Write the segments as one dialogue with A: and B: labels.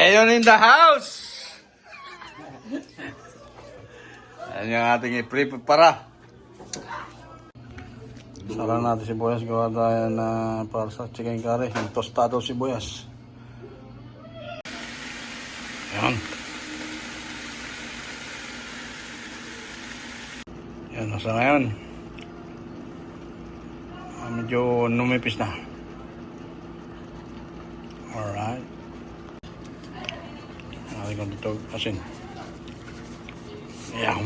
A: Leon in the house! Yan yung ating i-prepare. Sara natin sibuyas. Gawa tayo na para sa chicken curry. Yung tostado sibuyas. Yan. Yan, nasa ngayon. Medyo numipis na. Alright. Nakali ko dito asin. Yan.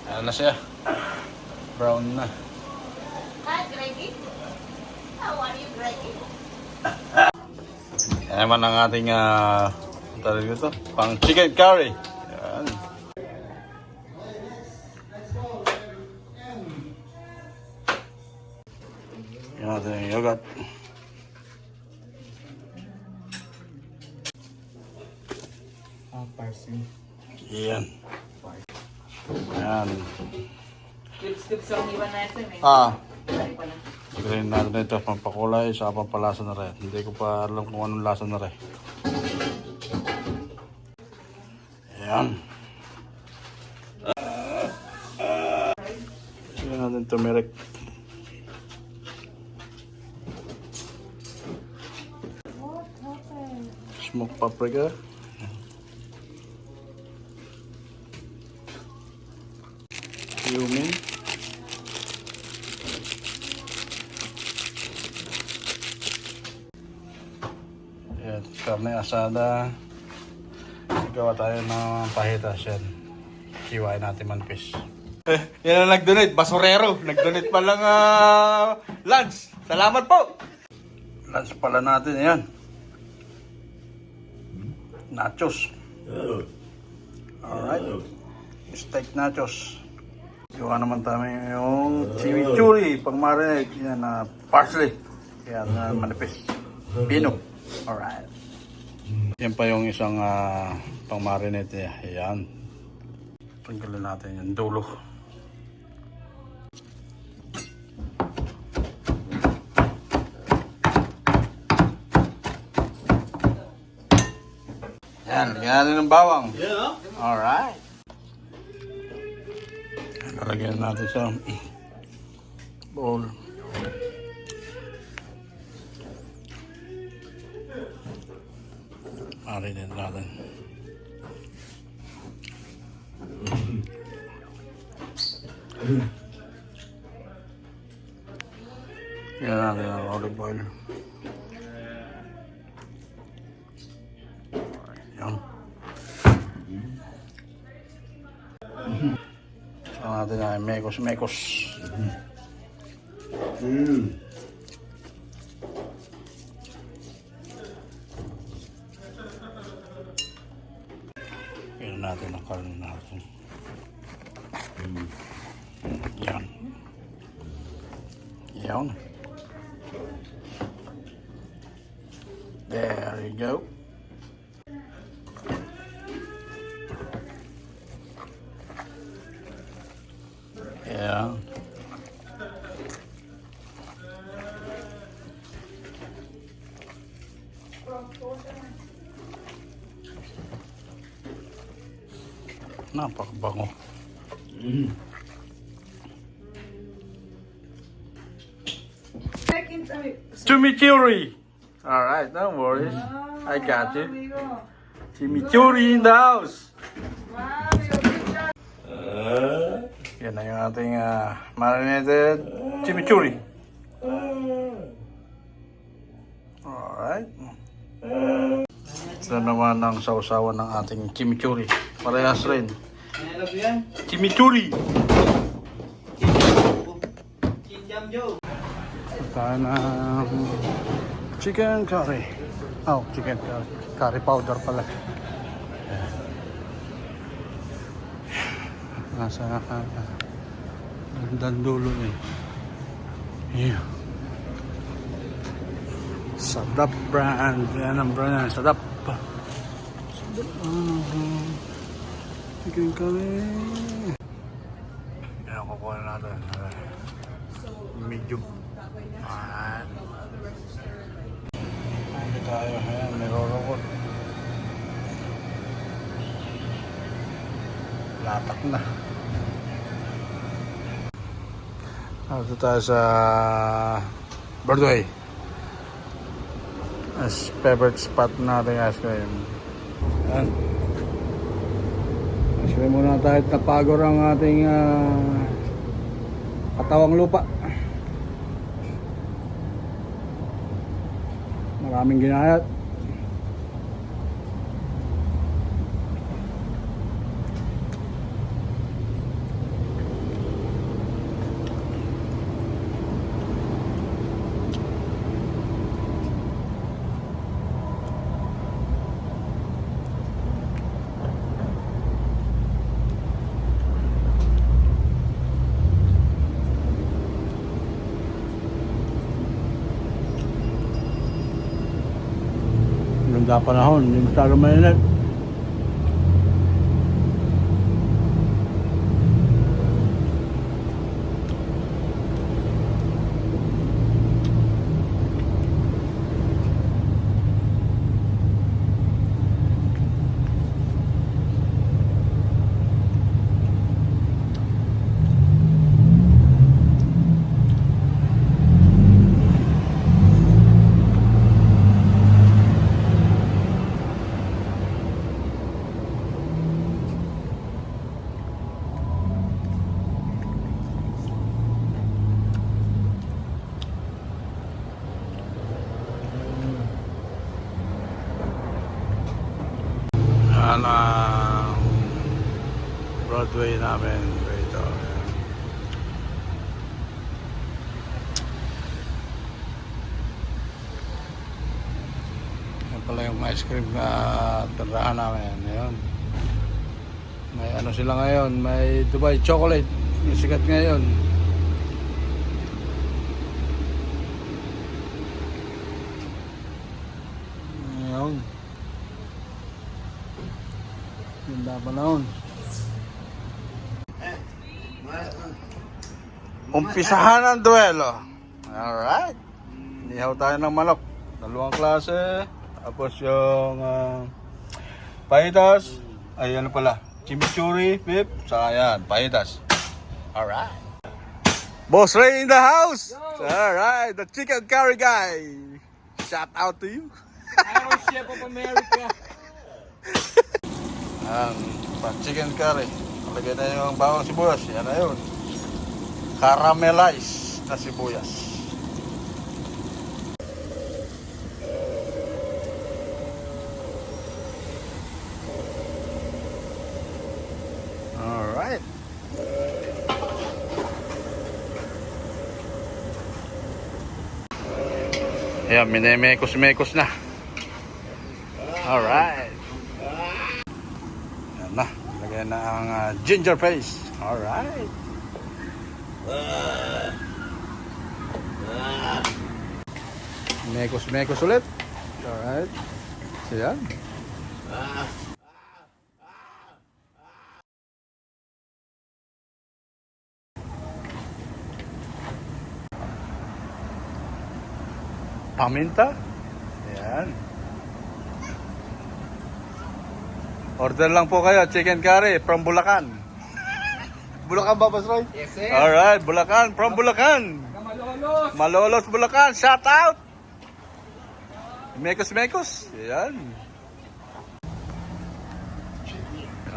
A: Ano na siya? Brown na.
B: Hi, Greggy. How are you, Greggy?
A: Yan naman ang ating tawag dito, pang chicken curry. Yan. Yan natin yung yogurt.
C: Parsley.
A: Yan. Yan.
B: Clips lang iwan natin eh. Sorry pala.
A: Pagkain natin ito, pampakulay, sa pampalasa na rin. Hindi ko pa alam kung anong lasa na rin. Yan. Yan natin turmeric. Smoked paprika. Cumin. Yan, karne asada. Gawa tayo ng pahitas yan. Kiwain natin manpis. Yan ang nag-donate, basurero. Nag-donate pa lang lunch. Salamat po. Lunch pala natin, yan. Nachos. Alright. Steak nachos. Gawa naman tayo yung chimichurri, pang marinade. Yan, parsley. Yan, manipis. Pino. Alright. Yan pa yung isang pang marinade. Yan. Tanggalin natin yung dulo. Yan, lagyan natin ng bawang.
C: Yeah.
A: Alright. Lalagyan natin sa bowl. Marinate natin. Yan natin ang olive oil. Yan. Saan natin ay mekos-mekos. Yan natin ang karne natin. Yan. Yan. There you go. Yeah. Napakabango. Chimichurri. All right, no worries. I got you. Chimichurri in the house. Yan na yung ating marinated chimichurri. Alright. Ito naman ang sausawan ng ating chimichurri. Parehas rin. Chimichurri. Tayo na chicken curry. Oh, chicken curry. Curry powder pala. Nasa dandulo eh. Yeah. Sadap brand. Yan ang brand yan. Sadap. Sadap. Chicken curry. Yan, kukuha natin. Medium. Alright. Ano tayo? Ayan, nirorokot. Latak na. Ito tayo sa Broadway. As favorite spot natin ice cream. Ayan. Ice cream muna tayo at napagor ang ating katawang lupa. Maraming ginayat. Ganda panahon, hindi masyado mainit. Yan ang Broadway namin dito. Yan pala yung ice cream na tindahan namin. Ayun. May ano sila ngayon, may Dubai chocolate. Yung sikat ngayon. Ayun. Ganda panahon. Umpisahan ang duelo. Alright. Nihaw tayo ng manok. Dalawang klase. Tapos yung pahitas. Ay ano pala. Chimichurri, beef. Saka yan, pahitas. Alright. Boss Ray in the house. Alright. The chicken curry guy. Shout out to you.
C: Iron Chef of America.
A: Chicken curry. Lagay na yung bawang sibuyas. Yan na yun. Caramelize na sibuyas. Alright. Ayan, minemekos-mekos na. Alright. Yan na. Lagyan na ang ginger paste. Alright. Mekos-mekos ulit. Alright. So yan. Paminta. Yan. Order lang po kayo, chicken curry from Bulacan. Bulacan ba, Boss Roy?
C: Yes, sir.
A: Alright, Bulacan, from Bulacan.
C: Malolos.
A: Malolos, Bulacan, shout out! Mekos-mekos. Yan.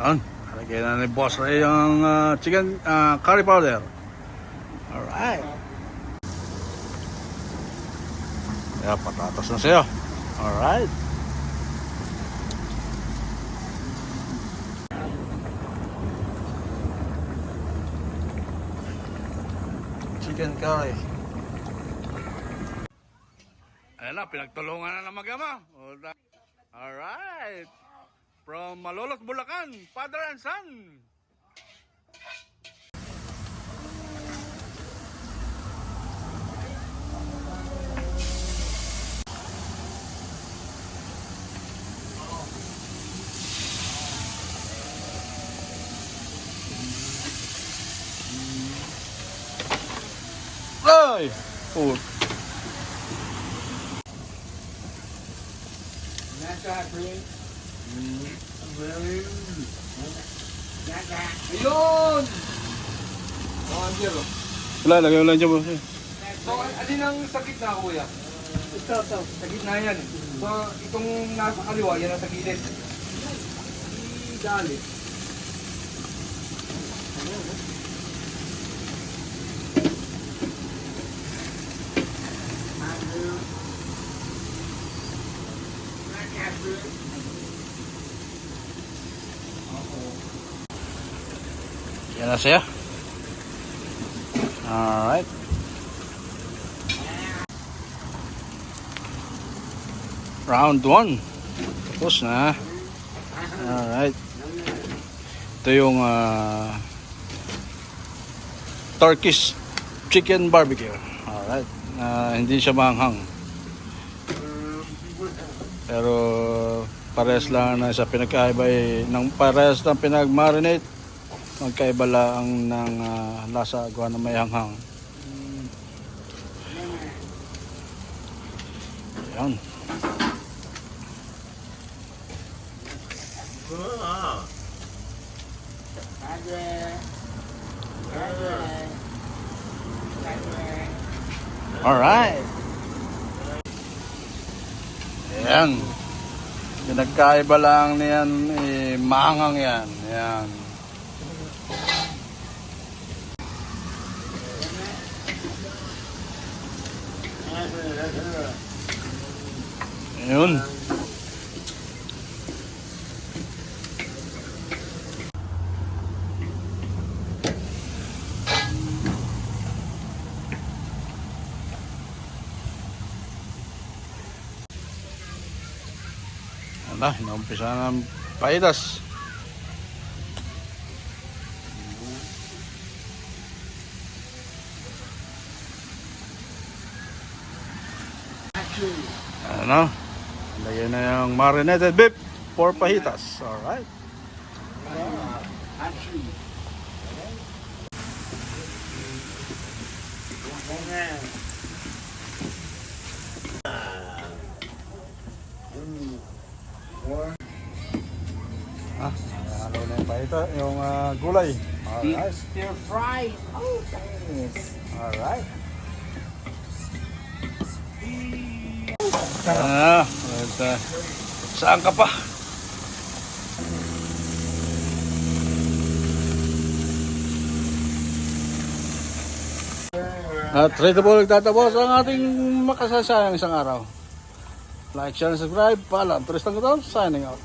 A: Yan. Lagyan na ni Boss Roy yung chicken curry powder. Alright. Yan, patatas na siya. Alright. Chicken curry. Ayan na, pinagtulungan na ng mag-ama. Alright. From Malolos, Bulacan, Father and Son. Ay! Oh.
C: Ayun! Oh, Angelo.
A: Wala, lagay mo lang dyan mo.
C: So, alin ang sa gitna, kuya? Ito. Sa gitna yan. So, itong nasa kaliwa, yan ang sa gilid. Dali.
A: Yan na siya. Alright. Round 1. Tapos na. Alright. Ito yung Turkish chicken barbecue. Alright. Hindi siya maanghang. Pero parehas lang na sa pinagkaiba ng parehas ng pinag-marinate. Magkaiba lang ng lasa gawa na may hanghang. Yan. Alright. Yan. Pinagkaiba lang niyan, maanghang yan. Yan. Yun. Ala, naumpisa ng paitas. Ano? Lagyan na yung marinated beef for fajitas. Alright. Halo na yung fajita, yung gulay. Alright.
B: Stir fry. Oh, nice.
A: Alright. Saan ka pa? At ready po nagtatapos ang ating makasasayang isang araw. Like, share, and subscribe. Paalam. Turistang Gutom, signing out.